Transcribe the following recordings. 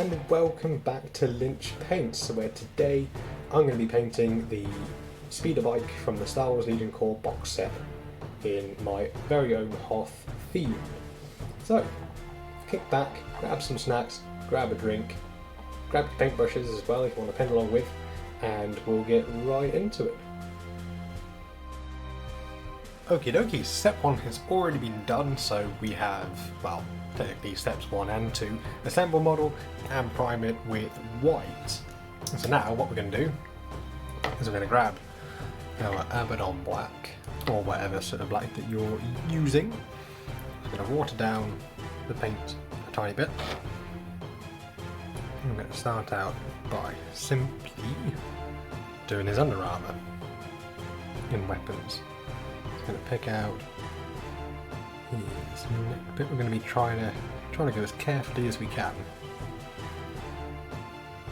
and welcome back to Lynch Paints, where today I'm going to be painting the Speederbike from the Star Wars Legion Corps box set in my very own Hoth theme. So, kick back, grab some snacks, grab a drink, grab your paintbrushes as well if you want to paint along with, and we'll get right into it. Okie dokie, step 1 has already been done, so we have, well, technically steps 1 and 2, assemble model and prime it with white. So now what we're going to do is we're going to grab our Abaddon black, or whatever sort of black that you're using. We're going to water down the paint a tiny bit. I'm going to start out by simply doing his Under Armour in weapons. I'm going to pick out his neck bit. We're going to be trying to go as carefully as we can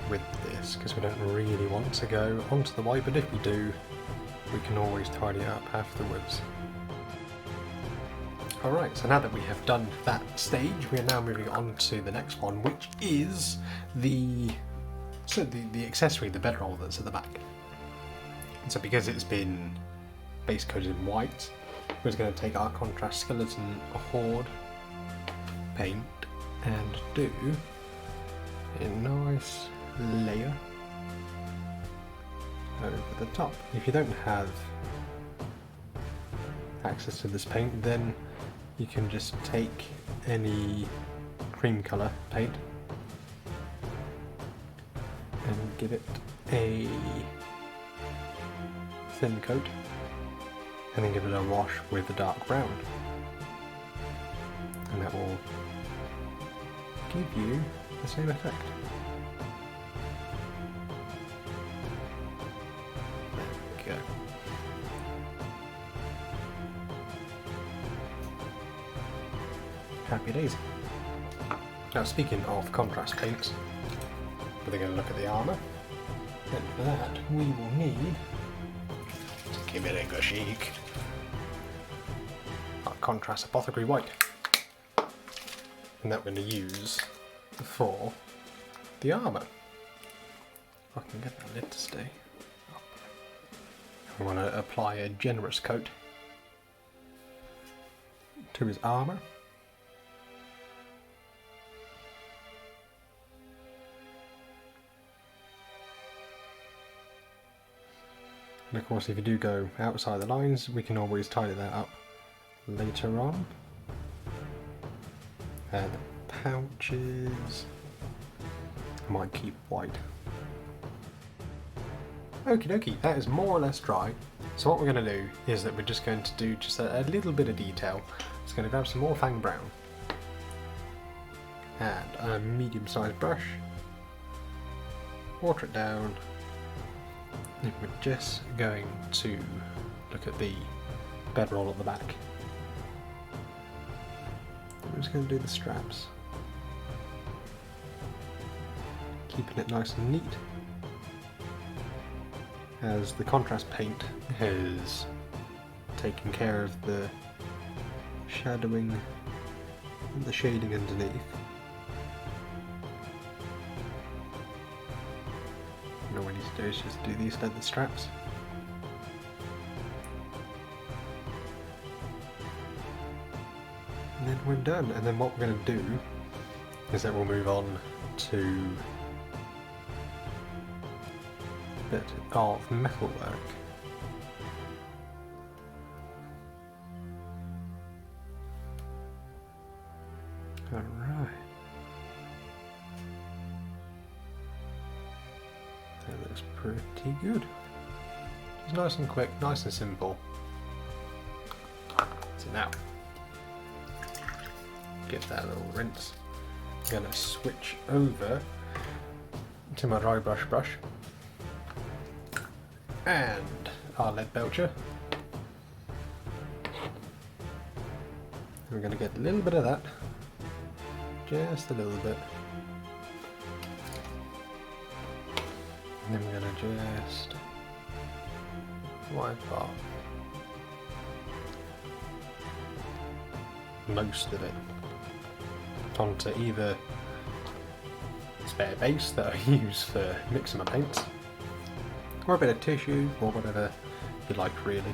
with this, because we don't really want to go onto the white, but if we do, we can always tidy it up afterwards. Alright, so now that we have done that stage, we are now moving on to the next one, which is the accessory, the bedroll that's at the back. And so because it's been base coated in white, we're just going to take our contrast skeleton horde paint and do a nice layer over the top. If you don't have access to this paint, then you can just take any cream colour paint and give it a thin coat, and then give it a wash with the dark brown, and that will give you the same effect. There we go. Happy days. Now, speaking of contrast paints, we're going to look at the armour, and for that we will need to give it a chic our contrast apothecary white, and that we're going to use for the armour. If I can get that lid to stay up. We want to apply a generous coat to his armour. And of course, if you do go outside the lines, we can always tidy that up later on. And the pouches, I might keep white. Okie dokie, that is more or less dry. So what we're going to do is that we're just going to do just a little bit of detail. Just going to grab some more Fang Brown and a medium-sized brush, water it down. And we're just going to look at the bedroll at the back. I'm just going to do the straps, keeping it nice and neat, as the contrast paint has taken care of the shadowing and the shading underneath. And all we need to do is just do these leather straps. And then we're done. And then what we're going to do is that we'll move on to a bit of metalwork. Alright. That looks pretty good. It's nice and quick, nice and simple. So now, give that a little rinse. I'm going to switch over to my dry brush and our lead belcher. We're going to get a little bit of that, just a little bit. And then we're going to just wipe off most of it onto either spare base that I use for mixing my paints, or a bit of tissue, or whatever you like really.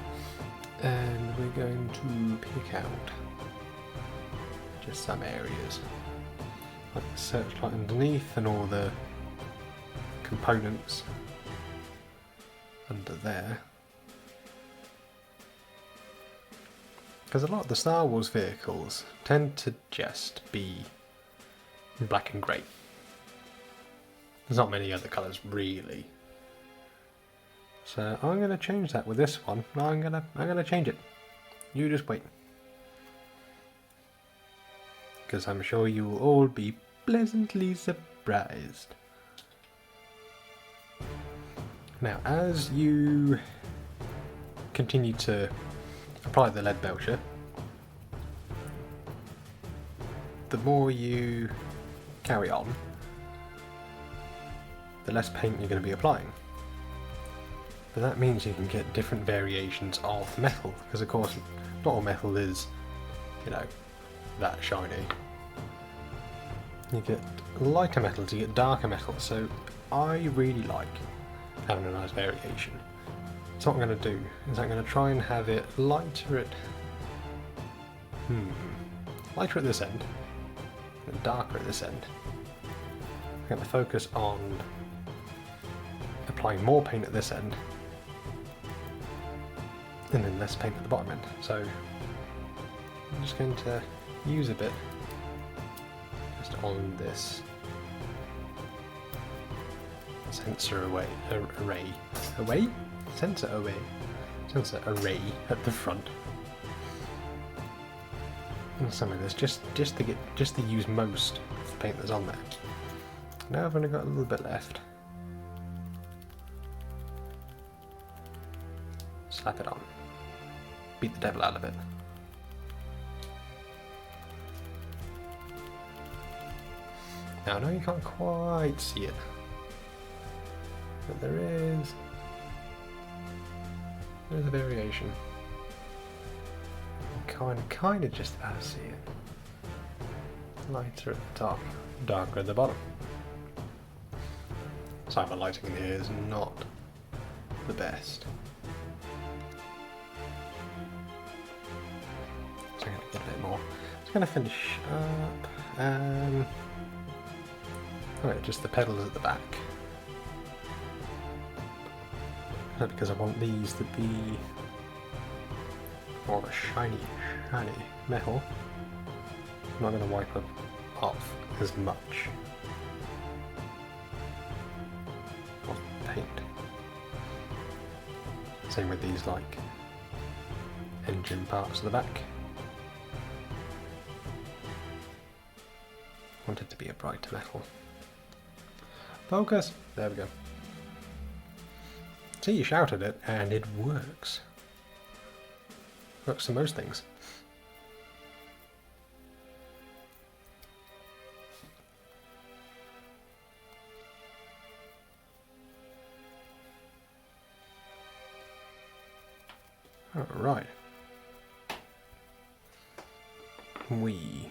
And we're going to pick out just some areas, like the searchlight underneath and all the components under there. Because a lot of the Star Wars vehicles tend to just be black and grey. There's not many other colours really. So I'm going to change that with this one. I'm gonna change it. You just wait. Because I'm sure you will all be pleasantly surprised. Now, as you continue to apply the lead belcher, the more you carry on, the less paint you're going to be applying. But that means you can get different variations of metal, because of course not all metal is, you know, that shiny. You get lighter metals, you get darker metals, so I really like having a nice variation. So what I'm going to do is I'm going to try and have it lighter at lighter at this end and darker at this end. I'm going to focus on applying more paint at this end and then less paint at the bottom end. So I'm just going to use a bit just on this sensor array at the front, and some of this just to use most of the paint that's on there. Now I've only got a little bit left. Slap it on. Beat the devil out of it. Now I know you can't quite see it, but there's a variation. Kind of just about see it. Lighter at the top, darker at the bottom. Sorry, my lighting in here is not the best. So I'm going to get a bit more. Just going to finish up. Alright, just the pedals at the back. Because I want these to be more of a shiny metal. I'm not going to wipe off as much of the paint. Same with these like engine parts at the back. Want it to be a brighter metal. Focus! There we go. See, you shouted it and it works. Works for most things. Alright. We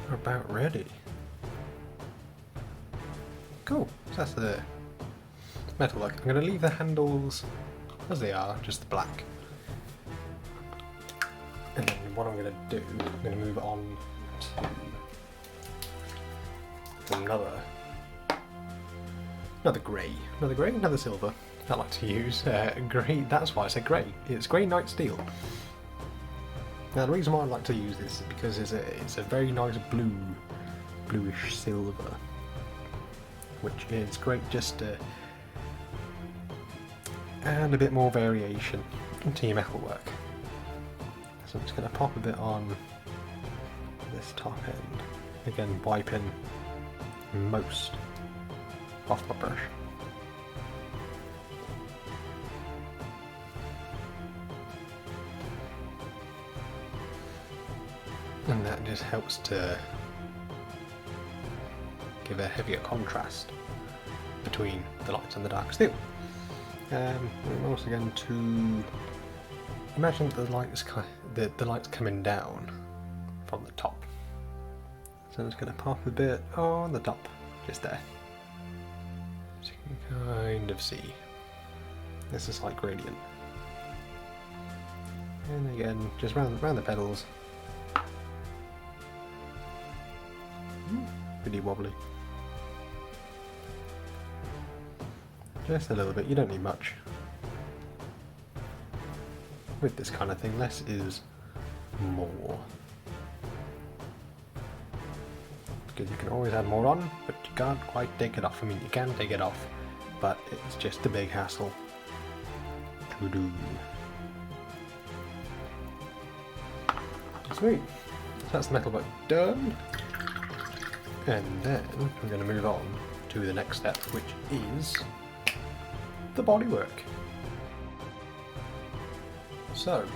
are about ready. Cool, so that's the metal look. I'm going to leave the handles as they are, just the black. And then what I'm going to do, I'm going to move on to another grey, another silver. I like to use grey. That's why I said grey. It's grey night steel. Now the reason why I like to use this is because it's a very nice bluish silver, which is great just to add a bit more variation into your metalwork. So I'm just going to pop a bit on this top end. Again, wiping most off my brush. And that just helps to give a heavier contrast between the lights and the dark steel. I'm also going to imagine the lights coming down from the top. So I'm just going to pop a bit on the top just there. So you can kind of see. This is like gradient. And again, just round the pedals. Pretty wobbly. Just a little bit, you don't need much. With this kind of thing, less is more. Because you can always add more on, but you can't quite take it off. I mean, you can take it off, but it's just a big hassle to do. Sweet. So that's the metal bike done. And then we're going to move on to the next step, which is the bodywork. So,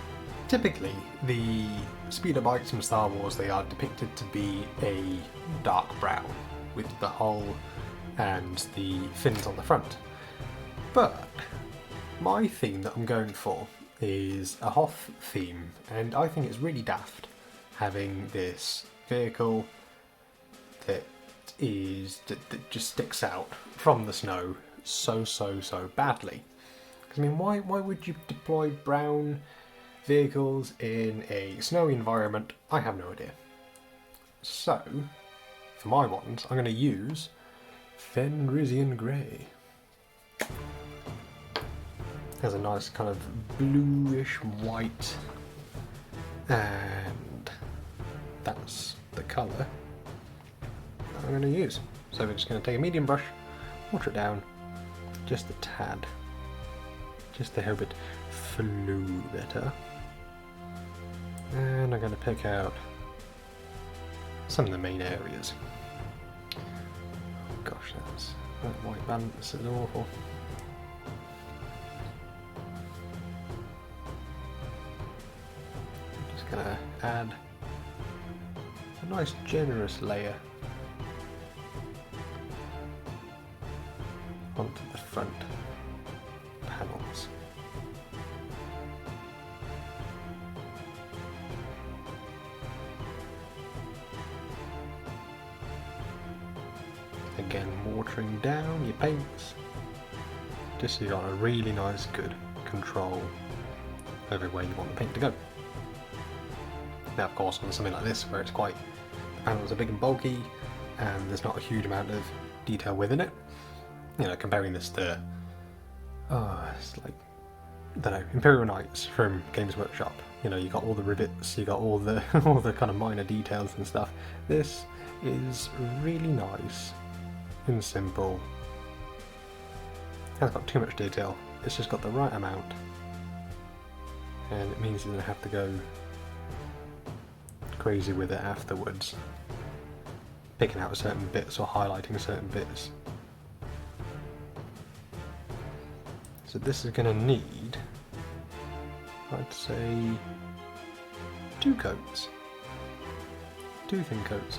typically, the Speederbikes from Star Wars, they are depicted to be a dark brown, with the hull and the fins on the front. But, my theme that I'm going for is a Hoth theme, and I think it's really daft having this vehicle that just sticks out from the snow so badly. Because I mean, why would you deploy brown vehicles in a snowy environment? I have no idea. So, for my ones, I'm going to use Fenrisian Grey. Has a nice kind of bluish white, and that's the colour that I'm going to use. So we're just going to take a medium brush, water it down, just a tad, just to help it flow better. And I'm going to pick out some of the main areas. Oh gosh, that white balance is awful. I'm just going to add a nice generous layer onto the front panels. Again, watering down your paints, just so you got a really nice, good control over where you want the paint to go. Now, of course, on something like this, where it's quite, the panels are big and bulky, and there's not a huge amount of detail within it. You know, comparing this to, it's like, I don't know, Imperial Knights from Games Workshop. You know, you got all the rivets, you got all the all the kind of minor details and stuff. This is really nice and simple. It hasn't got too much detail. It's just got the right amount, and it means you don't have to go crazy with it afterwards, picking out certain bits or highlighting certain bits. So this is going to need, I'd say, 2 coats. 2 thin coats.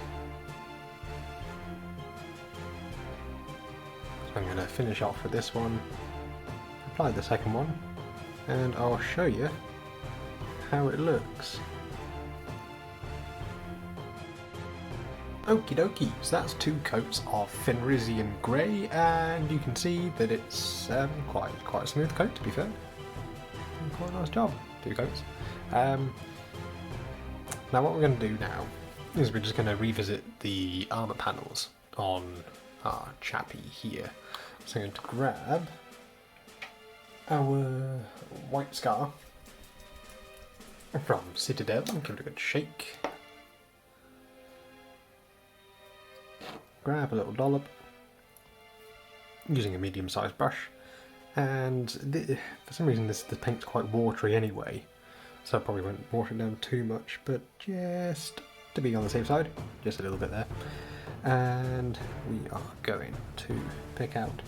So I'm going to finish off with this one, apply the second one, and I'll show you how it looks. Okie dokie, so that's 2 coats of Fenrisian Grey, and you can see that it's quite a smooth coat, to be fair. Quite a nice job, 2 coats. Now what we're going to do now is we're just going to revisit the armour panels on our chappy here. So I'm going to grab our white scar from Citadel and give it a good shake. Grab a little dollop using a medium-sized brush, and for some reason the paint's quite watery anyway, so I probably won't water it down too much, but just to be on the safe side, just a little bit there. And we are going to pick out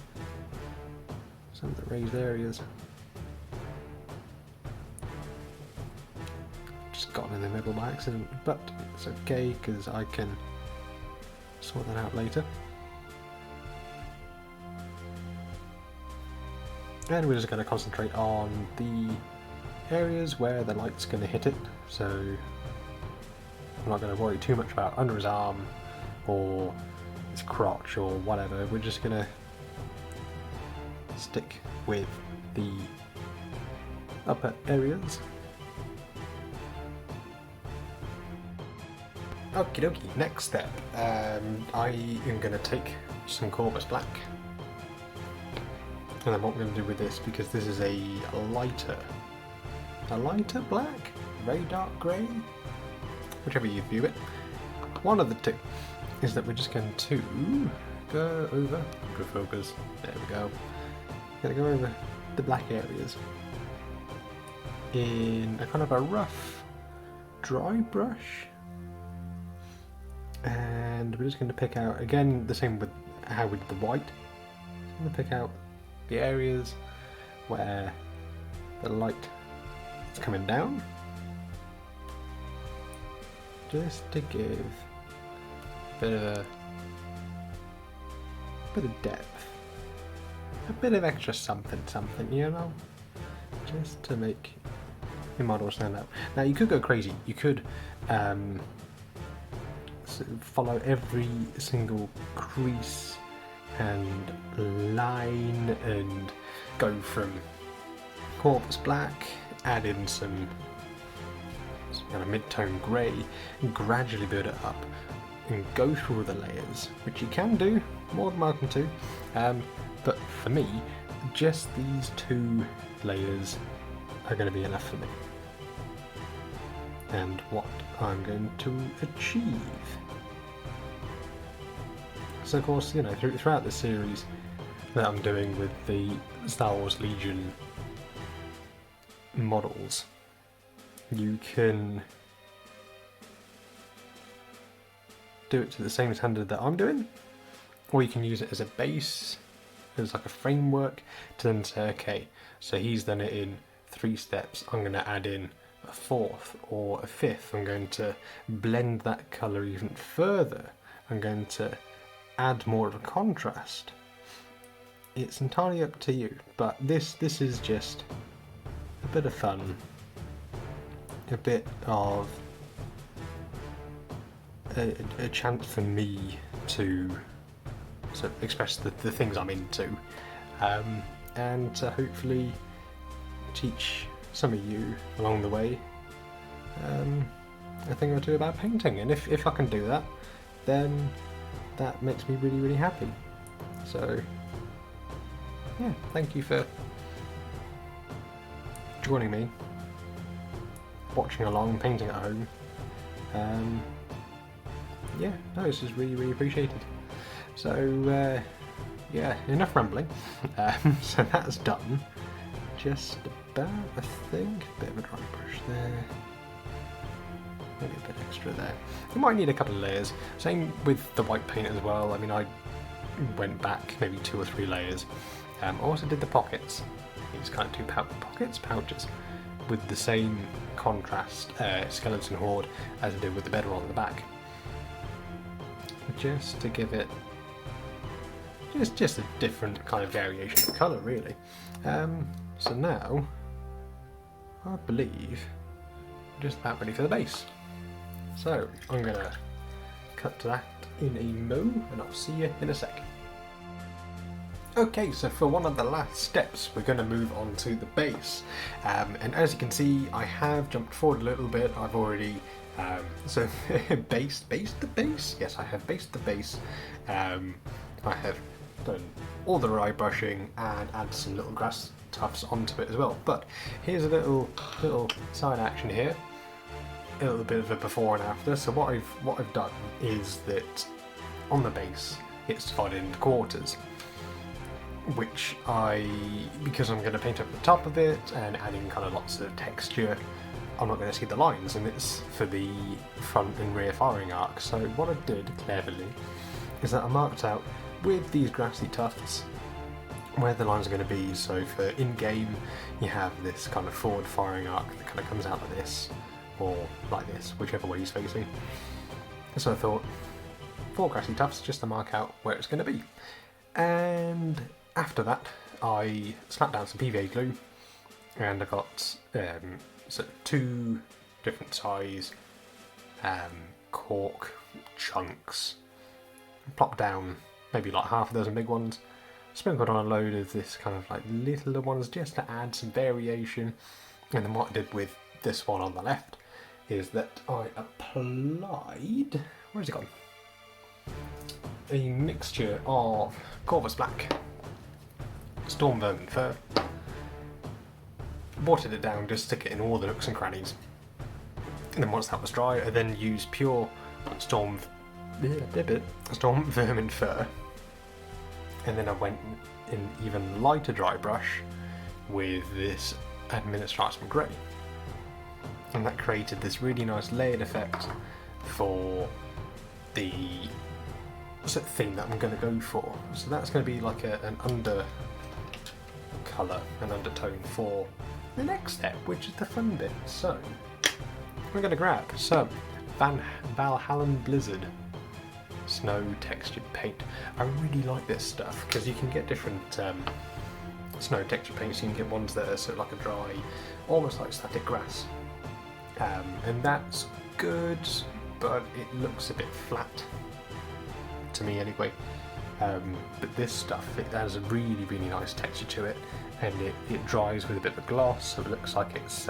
some of the raised areas. Just got in the middle by accident, but it's okay because I can sort that out later. And we're just going to concentrate on the areas where the light's going to hit it, so I'm not going to worry too much about under his arm or its crotch or whatever. We're just gonna stick with the upper areas. Okie dokie, next step. I am going to take some Corvus Black. And then what we're going to do with this, because this is a lighter black? Very dark grey? Whichever you view it. One of the two is that we're just going to go over, focus, there we go. Going to go over the black areas in a kind of a rough, dry brush. And we're just going to pick out, again, the same with how we did the white. I'm going to pick out the areas where the light is coming down, just to give a bit of depth, a bit of extra something, you know, just to make your model stand out. Now you could go crazy. You could follow every single crease and line and go from Corvus Black, add in some kind of mid-tone grey and gradually build it up and go through all the layers, which you can do, more than welcome to, but for me just these 2 layers are going to be enough for me and what I'm going to achieve. So of course, you know, throughout the series that I'm doing with the Star Wars Legion models, you can do it to the same standard that I'm doing, or you can use it as a base, as like a framework, to then say, okay, so he's done it in 3 steps, I'm going to add in a 4th or a 5th, I'm going to blend that colour even further, I'm going to add more of a contrast. It's entirely up to you, but this is just a bit of fun, a bit of a chance for me to sort of express the things I'm into, and to hopefully teach some of you along the way a thing or two about painting. And if I can do that, then that makes me really, really happy. So yeah, thank you for joining me, watching along, painting at home. Yeah, no, this is really, really appreciated. So yeah, enough rambling. So that's done. Just about, I think, a bit of a dry brush there. Maybe a bit extra there. You might need a couple of layers. Same with the white paint as well. I mean, I went back maybe 2 or 3 layers. I also did the pockets. These kind of 2 pouches, with the same contrast skeleton horde as I did with the bedroll on the back. Just to give it just a different kind of variation of colour, really. So now, I believe, I'm just about ready for the base. So I'm going to cut to that in a mo, and I'll see you in a sec. Okay, so for one of the last steps, we're going to move on to the base. And as you can see, I have jumped forward a little bit. I've already based the base. Yes, I have based the base. I have done all the eye brushing and add some little grass tufts onto it as well. But here's a little side action here. A little bit of a before and after. So what I've done is that on the base, it's divided into quarters, which because I'm going to paint up the top of it and adding kind of lots of texture, I'm not going to see the lines, and it's for the front and rear firing arc. So what I did cleverly is that I marked out with these grassy tufts where the lines are going to be. So for in-game, you have this kind of forward firing arc that kind of comes out like this, or like this, whichever way he's facing. So I thought, 4 grassy tufts just to mark out where it's going to be. And after that, I slapped down some PVA glue, and I got 2 different size cork chunks plop down maybe like half a dozen big ones, sprinkled on a load of this kind of like littler ones just to add some variation. And then what I did with this one on the left is that I applied, where's it gone? A mixture of Corvus Black, Storm Vermin Fur, watered it down, just stick it in all the nooks and crannies. And then once that was dry, I then used pure Storm Vermin Fur. And then I went in even lighter dry brush with this Administration Grey. And that created this really nice layered effect for the theme that I'm going to go for. So that's going to be like an under colour, an undertone for the next step, which is the fun bit. So we're going to grab some Valhalla Blizzard snow textured paint. I really like this stuff because you can get different snow textured paints. You can get ones that are sort of like a dry, almost like static grass, and that's good, but it looks a bit flat to me anyway. But this stuff, it has a really nice texture to it, and it dries with a bit of a gloss, so it looks like it's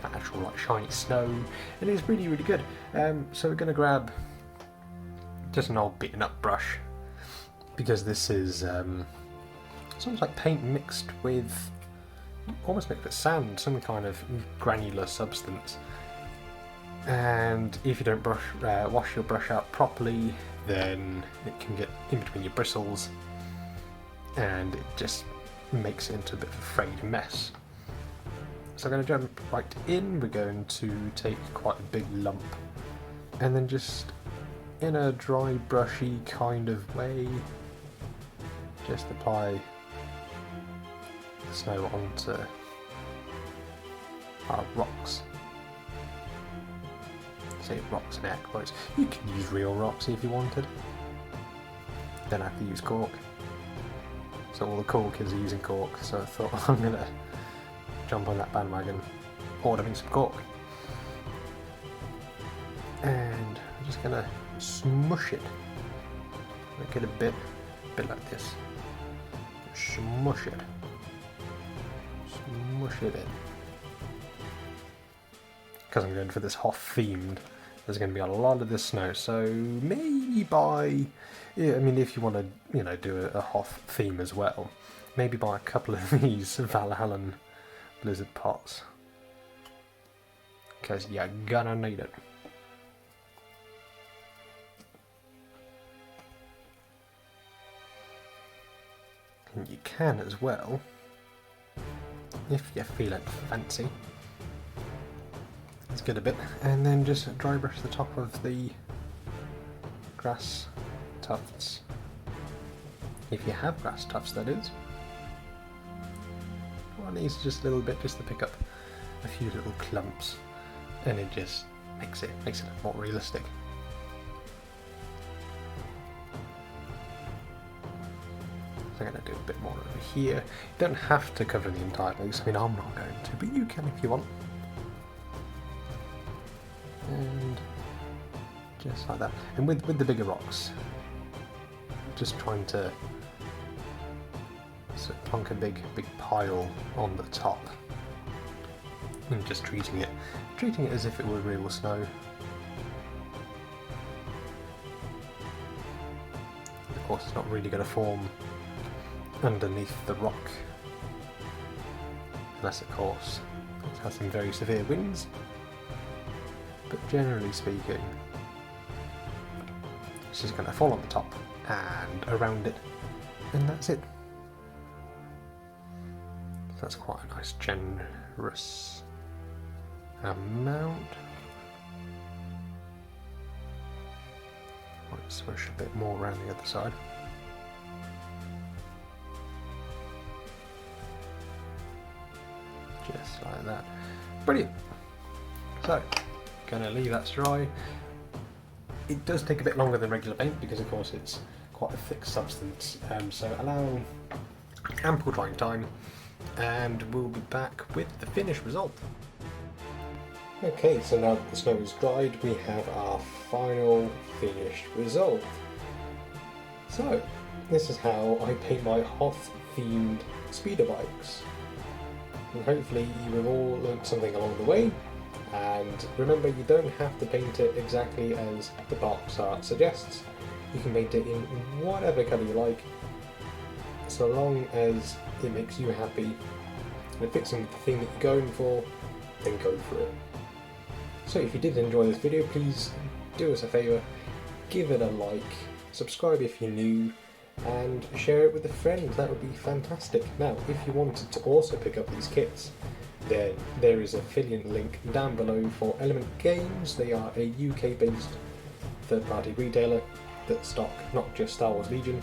actual like shiny snow, and it's really good. So we're going to grab just an old beaten up brush, because this is it's almost like paint mixed with, almost mixed with sand, some kind of granular substance. And if you don't wash your brush out properly, then it can get in between your bristles, and it just makes it into a bit of a frayed mess. So I'm going to jump right in. We're going to take quite a big lump, and then just in a dry brushy kind of way, just apply the snow onto our rocks. Say rocks and air quotes. You can use real rocks if you wanted. Then I have to use cork. So all the cool kids are using cork, so I thought I'm gonna jump on that bandwagon, ordering some cork. And I'm just gonna smush it. Make it a bit like this. Smush it. Smush it in. Because I'm going for this Hoth themed, there's going to be a lot of this snow, so maybe if you want to, do a Hoth theme as well, maybe buy a couple of these Valhalla Blizzard pots, because you're gonna need it. And you can as well, if you're feeling fancy, let's get a bit, and then just dry brush the top of the grass tufts, if you have grass tufts, that is. One needs just a little bit, just to pick up a few little clumps, and it just makes it look more realistic. So I'm going to do a bit more over here. You don't have to cover the entire place. I mean, I'm not going to, but you can if you want. And just like that. And with the bigger rocks, just trying to sort of plonk a big pile on the top, and just treating it as if it were real snow. And of course, it's not really going to form underneath the rock, unless of course it has some very severe winds. But generally speaking, it's just going to fall on the top and around it, and that's it. So that's quite a nice generous amount. Might swish a bit more around the other side. Just like that. Brilliant. So, gonna leave that to dry. It does take a bit longer than regular paint because of course it's quite a thick substance, so allow ample drying time, and we'll be back with the finished result. Okay, so now that the snow is dried, we have our final finished result. So, this is how I paint my Hoth themed speeder bikes. And hopefully you have all learnt something along the way, and remember, you don't have to paint it exactly as the box art suggests. You can paint it in whatever colour you like, so long as it makes you happy and it fits in with the theme that you're going for, then go for it. So if you did enjoy this video, please do us a favour, give it a like, subscribe if you're new, and share it with a friend. That would be fantastic. Now, if you wanted to also pick up these kits, then there is an affiliate link down below for Element Games. They are a UK based third-party retailer that stock not just Star Wars Legion,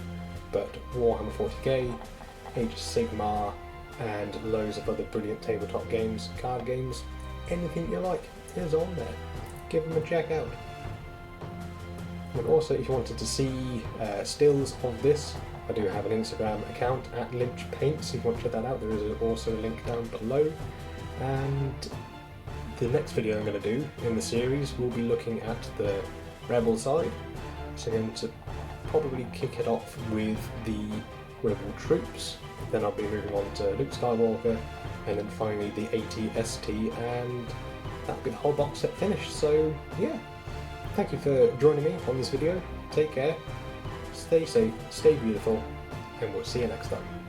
but Warhammer 40k, Age of Sigmar, and loads of other brilliant tabletop games, card games, anything you like is on there. Give them a check out. And also, if you wanted to see stills of this, I do have an Instagram account at Lynch Paints, so if you want to check that out, there is also a link down below. And the next video I'm going to do in the series will be looking at the Rebel side, so I'm going to probably kick it off with the Rebel troops, then I'll be moving on to Luke Skywalker, and then finally the AT-ST, and that'll be the whole box set finished. So yeah, thank you for joining me on this video, take care, stay safe, stay beautiful, and we'll see you next time.